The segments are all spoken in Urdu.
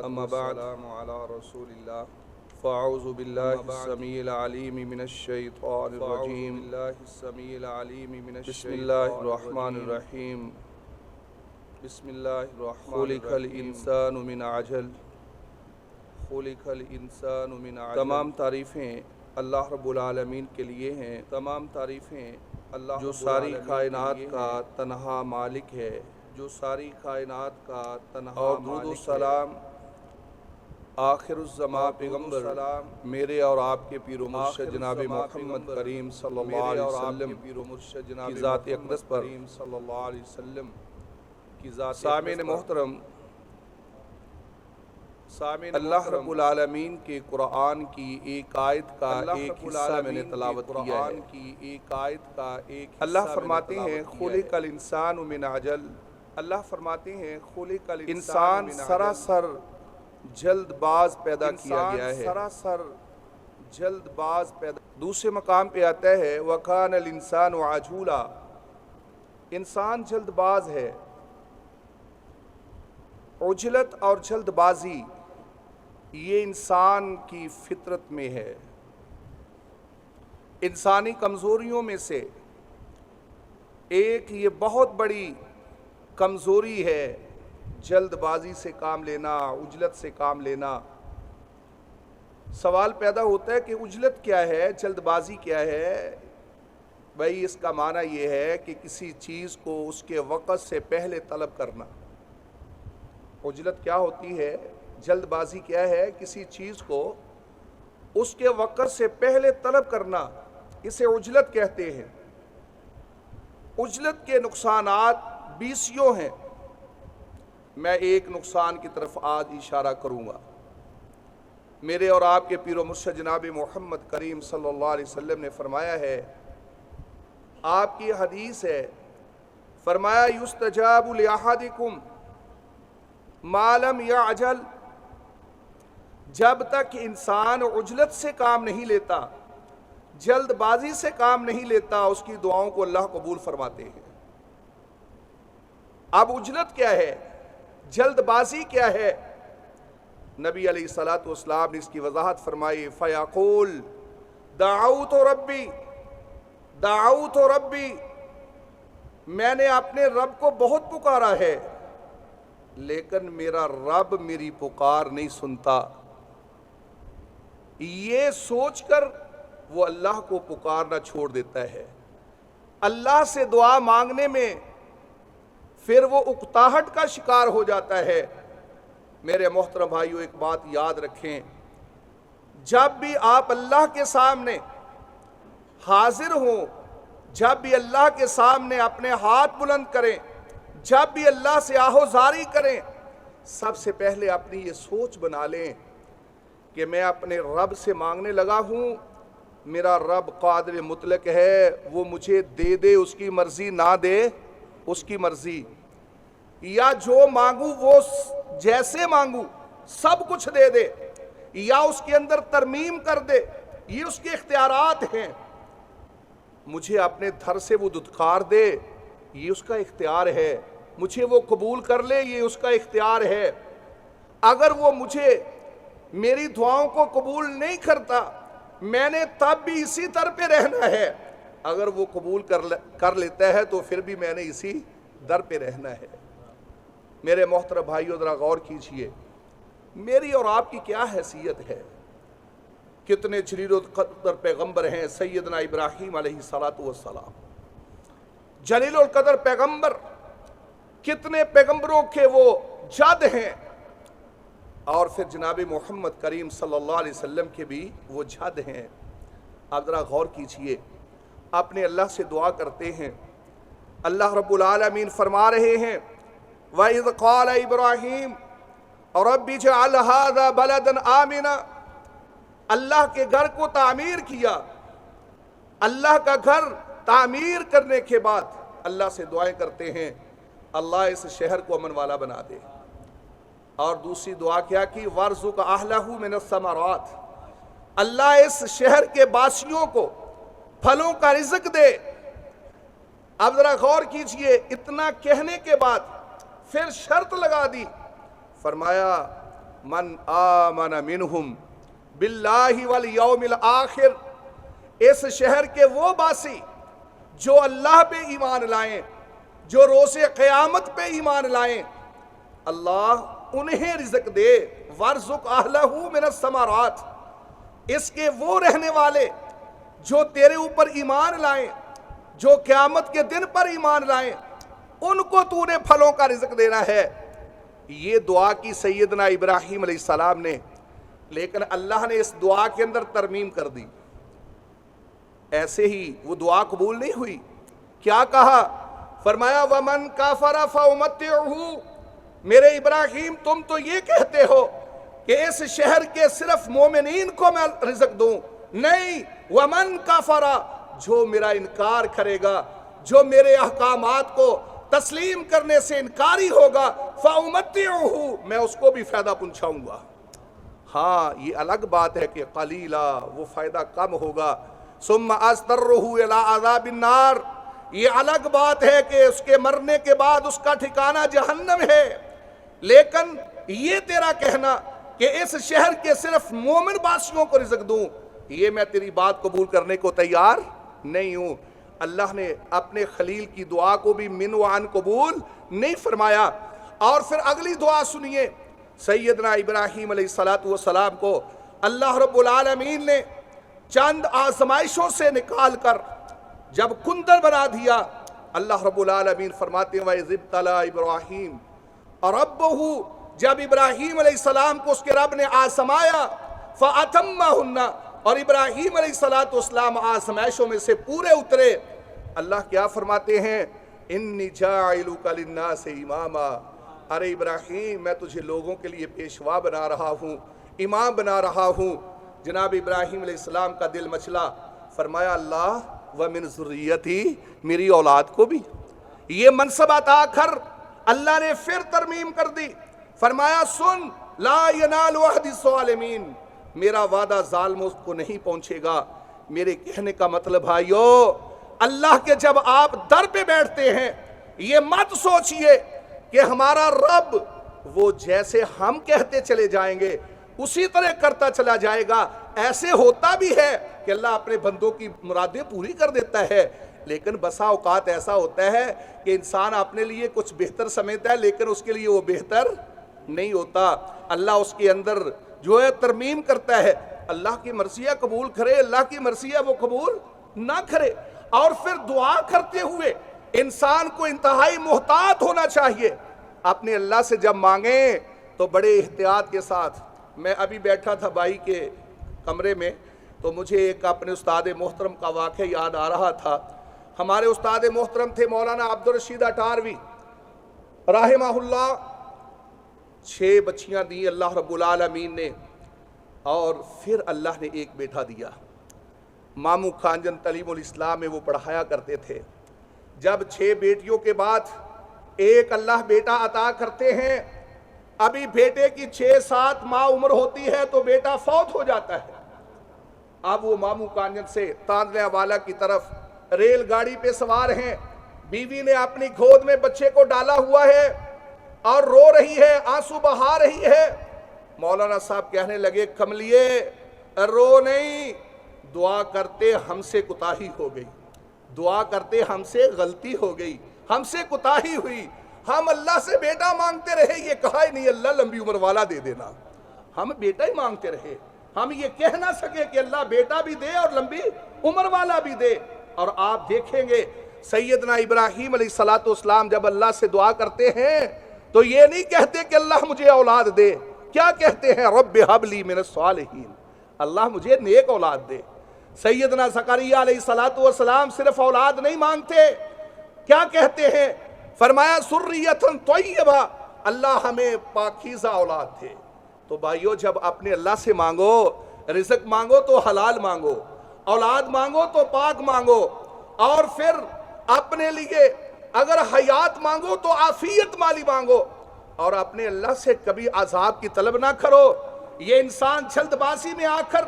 أما بعد فأعوذ بالله السميع العليم من الشيطان الرجيم بسم الله الرحمن الرحيم خلق الإنسان من عجل تمام تعریفیں اللہ رب العالمین کے لیے ہیں، تمام تعریفیں اللہ جو ساری کائنات کا تنہا مالک ہے، جو ساری کائنات کا تنہا اور درود و سلام آخر الزمان پیغمبر میرے اور آپ کے پیر و مرشد جناب محمد کریم صلی اللہ علیہ وسلم کی ذات اقدس پر سامعین محترم، اللہ رب العالمین کے قرآن کی ایک آیت کا ایک حصہ میں نے تلاوت کیا ہے۔ اللہ فرماتے ہیں خلق الانسان من عجل، اللہ فرماتے ہیں خلق الانسان سراسر جلد باز پیدا کیا گیا ہے، سراسر جلد باز پیدا۔ دوسرے مقام پہ آتا ہے وَكَانَ الْإِنسَانُ عَجُولًا، انسان جلد باز ہے۔ عجلت اور جلد بازی یہ انسان کی فطرت میں ہے، انسانی کمزوریوں میں سے ایک یہ بہت بڑی کمزوری ہے، جلد بازی سے کام لینا، عجلت سے کام لینا۔ سوال پیدا ہوتا ہے کہ عجلت کیا ہے، جلد بازی کیا ہے؟ بھائی اس کا معنی یہ ہے کہ کسی چیز کو اس کے وقت سے پہلے طلب کرنا۔ عجلت کیا ہوتی ہے، جلد بازی کیا ہے؟ کسی چیز کو اس کے وقت سے پہلے طلب کرنا، اسے عجلت کہتے ہیں۔ عجلت کے نقصانات 20 ہیں، میں ایک نقصان کی طرف آج اشارہ کروں گا۔ میرے اور آپ کے پیر و مرشد جناب محمد کریم صلی اللہ علیہ وسلم نے فرمایا ہے، آپ کی حدیث ہے، فرمایا یستجاب لأحدکم ما لم یعجل، جب تک انسان عجلت سے کام نہیں لیتا، جلد بازی سے کام نہیں لیتا، اس کی دعاؤں کو اللہ قبول فرماتے ہیں۔ اب عجلت کیا ہے، جلد بازی کیا ہے؟ نبی علیہ الصلوۃ نے اس کی وضاحت فرمائی، فَيَقُولُ دَعَوْتُ رَبِّي دَعَوْتُ رَبِّي، میں نے اپنے رب کو بہت پکارا ہے لیکن میرا رب میری پکار نہیں سنتا۔ یہ سوچ کر وہ اللہ کو پکارنا چھوڑ دیتا ہے۔ اللہ سے دعا مانگنے میں پھر وہ اکتاہٹ کا شکار ہو جاتا ہے۔ میرے محترم بھائیو، ایک بات یاد رکھیں، جب بھی آپ اللہ کے سامنے حاضر ہوں، جب بھی اللہ کے سامنے اپنے ہاتھ بلند کریں، جب بھی اللہ سے آہوزاری کریں، سب سے پہلے اپنی یہ سوچ بنا لیں کہ میں اپنے رب سے مانگنے لگا ہوں، میرا رب قادر مطلق ہے، وہ مجھے دے دے اس کی مرضی، نہ دے اس کی مرضی، یا جو مانگوں وہ جیسے مانگوں سب کچھ دے دے، یا اس کے اندر ترمیم کر دے، یہ اس کے اختیارات ہیں۔ مجھے اپنے دھر سے وہ دھتکار دے، یہ اس کا اختیار ہے۔ مجھے وہ قبول کر لے، یہ اس کا اختیار ہے۔ اگر وہ مجھے میری دعاؤں کو قبول نہیں کرتا، میں نے تب بھی اسی در پہ رہنا ہے۔ اگر وہ قبول کر لیتا ہے تو پھر بھی میں نے اسی در پہ رہنا ہے۔ میرے محترم بھائیو، ذرا غور کیجئے، میری اور آپ کی کیا حیثیت ہے؟ کتنے جلیل القدر پیغمبر ہیں، سیدنا ابراہیم علیہ السلام جلیل القدر پیغمبر، کتنے پیغمبروں کے وہ جد ہیں، اور پھر جناب محمد کریم صلی اللہ علیہ وسلم کے بھی وہ جد ہیں۔ آپ ذرا غور کیجئے، اپنے اللہ سے دعا کرتے ہیں، اللہ رب العالمین فرما رہے ہیں وَإِذْ قَالَ إِبْرَاهِيمُ رَبِّ اجْعَلْ هَذَا بَلَدًا آمِنًا، اللہ کے گھر کو تعمیر کیا۔ اللہ کا گھر تعمیر کرنے کے بعد اللہ سے دعائیں کرتے ہیں، اللہ اس شہر کو امن والا بنا دے۔ اور دوسری دعا کیا کی، وَارْزُقْ أَهْلَهُ مِنَ الثَّمَرَاتِ، اللہ اس شہر کے باسیوں کو پھلوں کا رزق دے۔ اب ذرا غور کیجئے، اتنا کہنے کے بعد پھر شرط لگا دی، فرمایا من آمن منہم باللہ والیوم الآخر، اس شہر کے وہ باسی جو اللہ پہ ایمان لائیں، جو روز قیامت پہ ایمان لائیں، اللہ انہیں رزق دے، وارزق اہلہ من الثمرات، اس کے وہ رہنے والے جو تیرے اوپر ایمان لائیں، جو قیامت کے دن پر ایمان لائیں، ان کو تو نے پھلوں کا رزق دینا ہے۔ یہ دعا کی سیدنا ابراہیم علیہ السلام نے، لیکن اللہ نے اس دعا کے اندر ترمیم کر دی، ایسے ہی وہ دعا قبول نہیں ہوئی۔ کیا کہا؟ فرمایا وَمَنْ كَفَرَ فَأُمَتِّعُهُ، میرے ابراہیم تم تو یہ کہتے ہو کہ اس شہر کے صرف مومنین کو میں رزق دوں، نہیں، وَمَنْ كَفَرَ، جو میرا انکار کرے گا، جو میرے احکامات کو تسلیم کرنے سے انکاری ہوگا، فَأُمَتِّعُهُ، میں اس کو بھی فائدہ پہنچاؤں گا۔ ہاں یہ الگ بات ہے کہ قلیلا، وہ فائدہ کم ہوگا، ثم اضطرہ الی عذاب النار، یہ الگ بات ہے کہ اس کے مرنے کے بعد اس کا ٹھکانہ جہنم ہے۔ لیکن یہ تیرا کہنا کہ اس شہر کے صرف مومن باسیوں کو رزق دوں، یہ میں تیری بات قبول کرنے کو تیار نہیں ہوں۔ اللہ نے اپنے خلیل کی دعا کو بھی من و عن قبول نہیں فرمایا۔ اور پھر اگلی دعا سنیے، سیدنا ابراہیم علیہ السلام کو اللہ رب العالمین نے چند آزمائشوں سے نکال کر جب کندر بنا دیا، اللہ رب العالمین فرماتے ہیں وَإِذِ ابْتَلَىٰ إِبْرَاهِيمَ رَبُّهُ، جب ابراہیم علیہ السلام کو اس کے رب نے آزمایا، فَأَتَمَّهُنَّ، اور ابراہیم علیہ السلام آزمائشوں میں سے پورے اترے۔ اللہ کیا فرماتے ہیں؟ إِنِّي جَاعِلُكَ لِلنَّاسِ إِمَامًا، ارے ابراہیم میں تجھے لوگوں کے لیے پیشوا بنا رہا ہوں، امام بنا رہا ہوں۔ جناب ابراہیم علیہ السلام کا دل مچلا، فرمایا اللہ وَمِن ذُرِّيَّتِي، میری اولاد کو بھی یہ منصب عطا کر۔ اللہ نے پھر ترمیم کر دی، فرمایا سن لا ینال عہد الظالمین، میرا وعدہ ظالموں کو نہیں پہنچے گا۔ میرے کہنے کا مطلب بھائیو، اللہ کے جب آپ در پہ بیٹھتے ہیں، یہ مت سوچئے کہ ہمارا رب وہ جیسے ہم کہتے چلے جائیں گے اسی طرح کرتا چلا جائے گا۔ ایسے ہوتا بھی ہے کہ اللہ اپنے بندوں کی مرادیں پوری کر دیتا ہے، لیکن بسا اوقات ایسا ہوتا ہے کہ انسان اپنے لیے کچھ بہتر سمجھتا ہے لیکن اس کے لیے وہ بہتر نہیں ہوتا۔ اللہ اس کے اندر جو ہے ترمیم کرتا ہے، اللہ کی مرضیہ قبول کرے، اللہ کی مرضیہ وہ قبول نہ کرے۔ اور پھر دعا کرتے ہوئے انسان کو انتہائی محتاط ہونا چاہیے۔ اپنے اللہ سے جب مانگیں تو بڑے احتیاط کے ساتھ۔ میں ابھی بیٹھا تھا بھائی کے کمرے میں، تو مجھے ایک اپنے استاد محترم کا واقعہ یاد آ رہا تھا۔ ہمارے استاد محترم تھے مولانا عبدالرشید اٹاروی رحمہ اللہ۔ 6 بچیاں دی اللہ رب العالمین نے، اور پھر اللہ نے ایک بیٹا دیا۔ مامو خانجن تعلیم الاسلام میں وہ پڑھایا کرتے تھے۔ جب 6 بیٹیوں کے بعد ایک اللہ بیٹا عطا کرتے ہیں، ابھی بیٹے کی 6-7 ماہ عمر ہوتی ہے تو بیٹا فوت ہو جاتا ہے۔ اب وہ مامو کانجن سے تاندلیا والا کی طرف ریل گاڑی پہ سوار ہیں، بیوی نے اپنی گود میں بچے کو ڈالا ہوا ہے اور رو رہی ہے، آنسو بہا رہی ہے۔ مولانا صاحب کہنے لگے کملیے رو نہیں، دعا کرتے ہم سے کوتاہی ہو گئی، دعا کرتے ہم سے غلطی ہو گئی، ہم سے کوتاہی ہوئی۔ ہم اللہ سے بیٹا مانگتے رہے، یہ کہا ہی نہیں اللہ لمبی عمر والا دے دینا، ہم بیٹا ہی مانگتے رہے۔ ہم یہ کہہ نہ سکے کہ اللہ بیٹا بھی دے اور لمبی عمر والا بھی دے۔ اور آپ دیکھیں گے سیدنا ابراہیم علیہ السلام جب اللہ سے دعا کرتے ہیں تو یہ نہیں کہتے کہ اللہ مجھے اولاد دے، کیا کہتے ہیں رب ہب لی من الصالحین، اللہ مجھے نیک اولاد دے۔ سیدنا زکریا علیہ السلام صرف اولاد نہیں مانگتے، کیا کہتے ہیں؟ فرمایا سریتن طیبہ، اللہ ہمیں پاکیزہ اولاد دے۔ تو بھائیو جب اپنے اللہ سے مانگو، رزق مانگو تو حلال مانگو، اولاد مانگو تو پاک مانگو، اور پھر اپنے لیے اگر حیات مانگو تو عافیت مالی مانگو، اور اپنے اللہ سے کبھی عذاب کی طلب نہ کرو۔ یہ انسان جلد بازی میں آ کر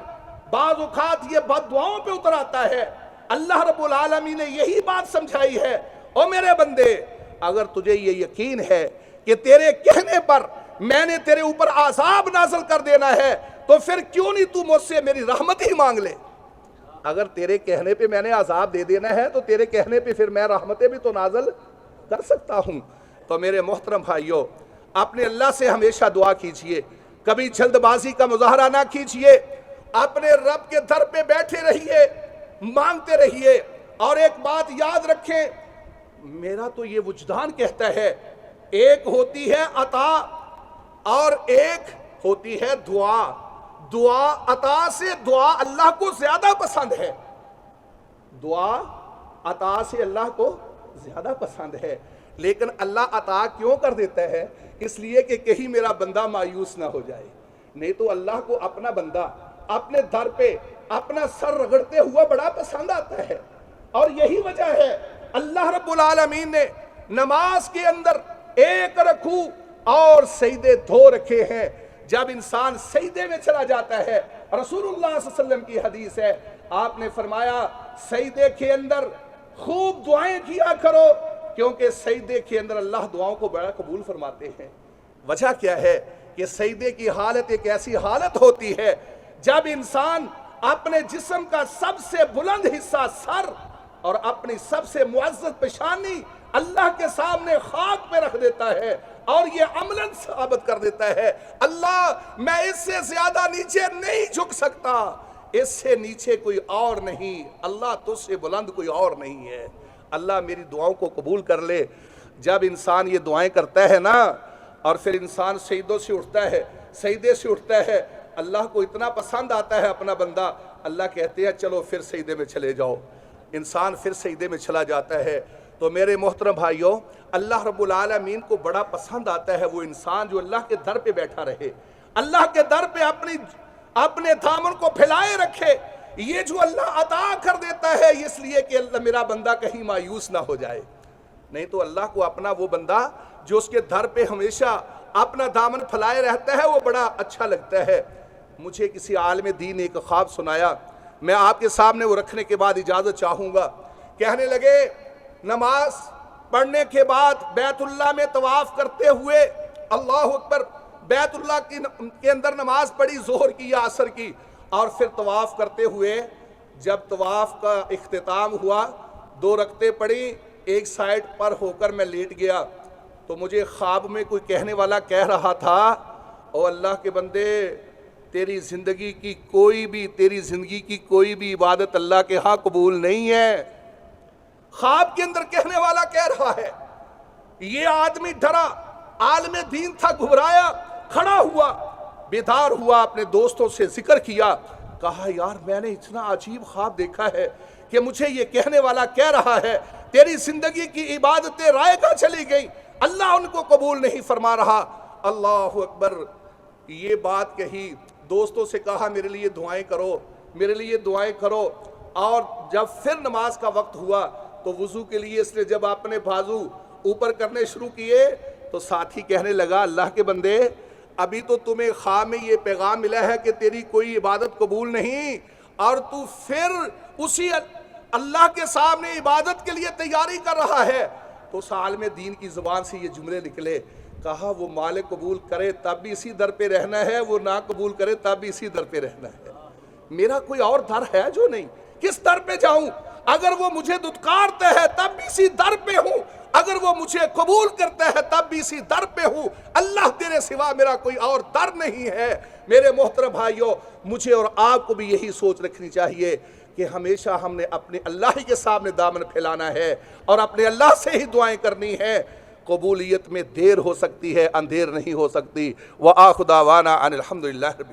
بعض اوقات یہ بد دعاؤں پہ اتر آتا ہے۔ اللہ رب العالمین نے یہی بات سمجھائی ہے، او میرے بندے، اگر تجھے یہ یقین ہے کہ تیرے کہنے پر میں نے تیرے اوپر عذاب نازل کر دینا ہے تو پھر کیوں نہیں تو مجھ سے میری رحمت ہی مانگ لے؟ اگر تیرے کہنے پہ میں نے عذاب دے دینا ہے تو تیرے کہنے پہ پھر میں رحمتیں بھی تو نازل کر سکتا ہوں۔ تو میرے محترم بھائیوں، اپنے اللہ سے ہمیشہ دعا کیجئے، کبھی جلد بازی کا مظاہرہ نہ کیجئے، اپنے رب کے در پہ بیٹھے رہیے، مانگتے رہیے۔ اور ایک بات یاد رکھیں، میرا تو یہ وجدان کہتا ہے، ایک ہوتی ہے عطا اور ایک ہوتی ہے دعا۔ دعا عطا سے دعا اللہ کو زیادہ پسند ہے، دعا عطا سے اللہ کو زیادہ پسند ہے۔ لیکن اللہ عطا کیوں کر دیتا ہے؟ اس لیے کہ کہیں میرا بندہ مایوس نہ ہو جائے، نہیں تو اللہ کو اپنا بندہ اپنے در پہ اپنا سر رگڑتے ہوا بڑا پسند آتا ہے۔ اور یہی وجہ ہے اللہ رب العالمین نے نماز کے اندر ایک رکوع اور سجدے دو رکھے ہیں۔ جب انسان سجدے میں چلا جاتا ہے، رسول اللہ صلی اللہ علیہ وسلم کی حدیث ہے، آپ نے فرمایا سجدے کے اندر خوب دعائیں کیا کرو، کیونکہ سجدے کے اندر اللہ دعاؤں کو بڑا قبول فرماتے ہیں۔ وجہ کیا ہے کہ سجدے کی حالت ایک ایسی حالت ہوتی ہے جب انسان اپنے جسم کا سب سے بلند حصہ سر اور اپنی سب سے معزز پیشانی اللہ کے سامنے خاک پہ رکھ دیتا ہے اور یہ عملاً ثابت کر دیتا ہے، اللہ میں اس سے زیادہ نیچے نہیں جھک سکتا، اس سے نیچے کوئی اور نہیں، اللہ تجھ سے بلند کوئی اور نہیں ہے، اللہ میری دعاؤں کو قبول کر لے۔ جب انسان یہ دعائیں کرتا ہے نا اور پھر انسان سجدوں سے اٹھتا ہے، سجدے سے اٹھتا ہے، اللہ کو اتنا پسند آتا ہے اپنا بندہ، اللہ کہتے ہیں چلو پھر سجدے میں چلے جاؤ، انسان پھر سجدے میں چلا جاتا ہے۔ تو میرے محترم بھائیوں، اللہ رب العالمین کو بڑا پسند آتا ہے وہ انسان جو اللہ کے در پہ بیٹھا رہے، اللہ کے در پہ اپنے دامن کو پھیلائے رکھے۔ یہ جو اللہ عطا کر دیتا ہے اس لیے کہ اللہ میرا بندہ کہیں مایوس نہ ہو جائے، نہیں تو اللہ کو اپنا وہ بندہ جو اس کے در پہ ہمیشہ اپنا دامن پھیلائے رہتا ہے وہ بڑا اچھا لگتا ہے۔ مجھے کسی عالم دین نے ایک خواب سنایا، میں آپ کے سامنے وہ رکھنے کے بعد اجازت چاہوں گا۔ کہنے لگے نماز پڑھنے کے بعد بیت اللہ میں طواف کرتے ہوئے، اللہ اکبر، بیت اللہ کے اندر نماز پڑھی ظہر کی یا عصر کی، اور پھر طواف کرتے ہوئے جب طواف کا اختتام ہوا 2 رکعتیں پڑھی، ایک سائڈ پر ہو کر میں لیٹ گیا تو مجھے خواب میں کوئی کہنے والا کہہ رہا تھا، او اللہ کے بندے تیری زندگی کی کوئی بھی عبادت اللہ کے ہاں قبول نہیں ہے۔ خواب کے اندر کہنے والا کہہ رہا ہے۔ یہ آدمی ڈرا، عالم دین تھا، گھبرایا، کھڑا ہوا، بیدار ہوا، اپنے دوستوں سے ذکر کیا، کہا یار میں نے اتنا عجیب خواب دیکھا ہے کہ مجھے یہ کہنے والا کہہ رہا ہے تیری زندگی کی عبادتیں رائے گاہ چلی گئی، اللہ ان کو قبول نہیں فرما رہا۔ اللہ اکبر، یہ بات کہی، دوستوں سے کہا میرے لیے دعائیں کرو، میرے لیے دعائیں کرو۔ اور جب پھر نماز کا وقت ہوا تو وضو کے لیے اس نے جب اپنے بازو اوپر کرنے شروع کیے تو ساتھی کہنے لگا اللہ کے بندے ابھی تو تمہیں خواب میں یہ پیغام ملا ہے کہ تیری کوئی عبادت قبول نہیں، اور تو پھر اسی اللہ کے سامنے عبادت کے لیے تیاری کر رہا ہے۔ تو اس عالم دین کی زبان سے یہ جملے نکلے، کہا وہ مالک قبول کرے تب بھی اسی در پہ رہنا ہے، وہ نہ قبول کرے تب بھی اسی در پہ رہنا ہے، میرا کوئی اور در ہے جو نہیں، کس در پہ جاؤں؟ اگر وہ مجھے دھتکارتا ہے تب بھی اسی در پہ ہوں، اگر وہ مجھے قبول کرتا ہے تب بھی اسی در پہ ہوں، اللہ تیرے سوا میرا کوئی اور در نہیں ہے۔ میرے محترم بھائیوں، مجھے اور آپ کو بھی یہی سوچ رکھنی چاہیے کہ ہمیشہ ہم نے اپنے اللہ ہی کے سامنے دامن پھیلانا ہے اور اپنے اللہ سے ہی دعائیں کرنی ہیں۔ قبولیت میں دیر ہو سکتی ہے، اندھیر نہیں ہو سکتی۔ وآخر دعوانا ان الحمدللہ رب العالمین۔